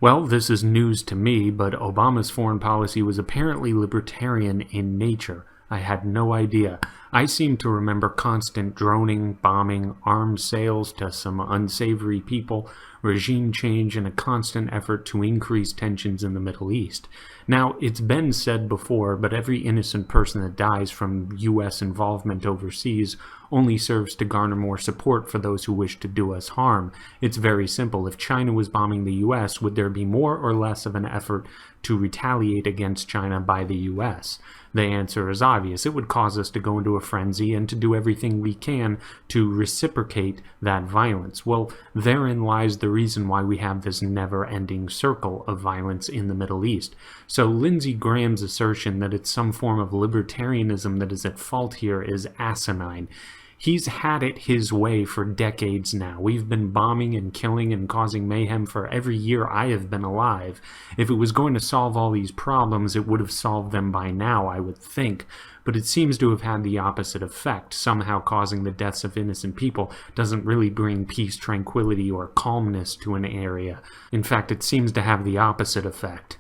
Well, this is news to me, but Obama's foreign policy was apparently libertarian in nature. I had no idea. I seem to remember constant droning, bombing, arms sales to some unsavory people, regime change, and a constant effort to increase tensions in the Middle East. Now, it's been said before, but every innocent person that dies from U.S. involvement overseas only serves to garner more support for those who wish to do us harm. It's very simple. If China was bombing the U.S., would there be more or less of an effort to retaliate against China by the U.S.? The answer is obvious. It would cause us to go into a frenzy and to do everything we can to reciprocate that violence. Well, therein lies the reason why we have this never-ending circle of violence in the Middle East. So Lindsey Graham's assertion that it's some form of libertarianism that is at fault here is asinine. He's had it his way for decades now. We've been bombing and killing and causing mayhem for every year I have been alive. If it was going to solve all these problems, it would have solved them by now, I would think. But it seems to have had the opposite effect. Somehow causing the deaths of innocent people doesn't really bring peace, tranquility, or calmness to an area. In fact, it seems to have the opposite effect.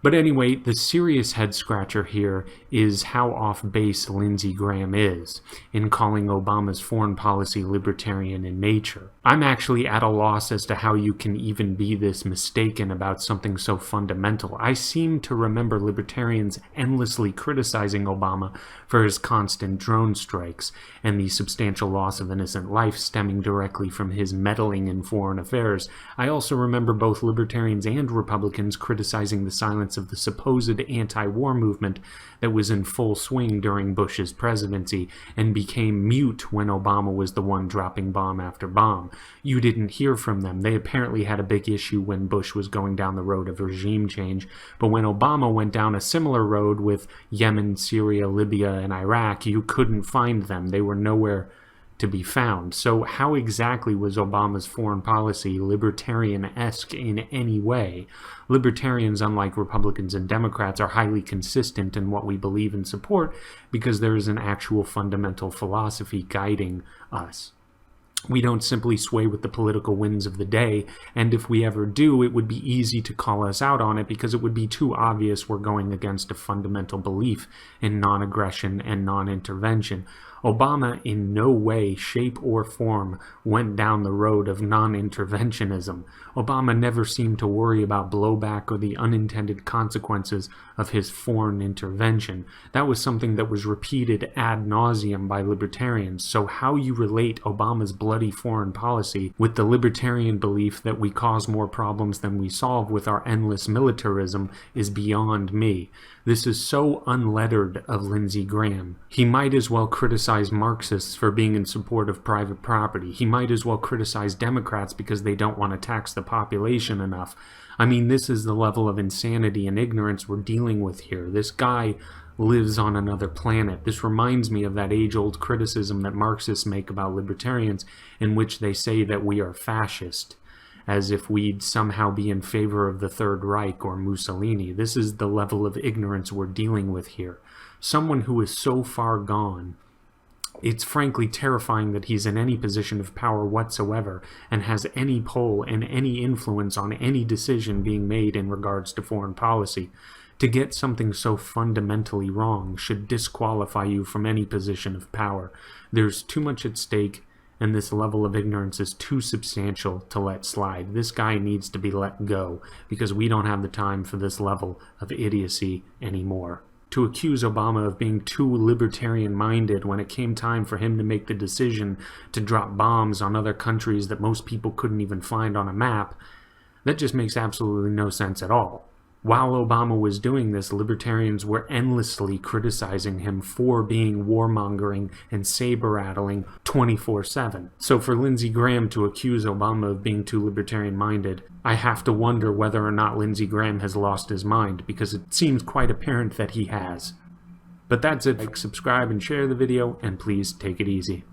But anyway, the serious head-scratcher here is how off-base Lindsey Graham is in calling Obama's foreign policy libertarian in nature. I'm actually at a loss as to how you can even be this mistaken about something so fundamental. I seem to remember libertarians endlessly criticizing Obama for his constant drone strikes and the substantial loss of innocent life stemming directly from his meddling in foreign affairs. I also remember both libertarians and Republicans criticizing the silence of the supposed anti-war movement that was in full swing during Bush's presidency and became mute when Obama was the one dropping bomb after bomb. You didn't hear from them. They apparently had a big issue when Bush was going down the road of regime change, but when Obama went down a similar road with Yemen, Syria, Libya, and Iraq, you couldn't find them. They were nowhere to be found. So how exactly was Obama's foreign policy libertarian-esque in any way? Libertarians, unlike Republicans and Democrats, are highly consistent in what we believe and support because there is an actual fundamental philosophy guiding us. We don't simply sway with the political winds of the day, and if we ever do, it would be easy to call us out on it because it would be too obvious we're going against a fundamental belief in non-aggression and non-intervention. Obama in no way, shape, or form went down the road of non-interventionism. Obama never seemed to worry about blowback or the unintended consequences of his foreign intervention. That was something that was repeated ad nauseum by libertarians. So how you relate Obama's bloody foreign policy with the libertarian belief that we cause more problems than we solve with our endless militarism is beyond me. This is so unlettered of Lindsey Graham. He might as well criticize Marxists for being in support of private property. He might as well criticize Democrats because they don't want to tax the population enough. I mean, this is the level of insanity and ignorance we're dealing with here. This guy lives on another planet. This reminds me of that age-old criticism that Marxists make about libertarians, in which they say that we are fascist, as if we'd somehow be in favor of the Third Reich or Mussolini. This is the level of ignorance we're dealing with here. Someone who is so far gone, it's frankly terrifying that he's in any position of power whatsoever and has any pull and any influence on any decision being made in regards to foreign policy. To get something so fundamentally wrong should disqualify you from any position of power. There's too much at stake, and this level of ignorance is too substantial to let slide. This guy needs to be let go, because we don't have the time for this level of idiocy anymore. To accuse Obama of being too libertarian-minded when it came time for him to make the decision to drop bombs on other countries that most people couldn't even find on a map, that just makes absolutely no sense at all. While Obama was doing this, libertarians were endlessly criticizing him for being warmongering and saber-rattling 24/7. So for Lindsey Graham to accuse Obama of being too libertarian-minded, I have to wonder whether or not Lindsey Graham has lost his mind, because it seems quite apparent that he has. But that's it. Like, subscribe, and share the video, and please take it easy.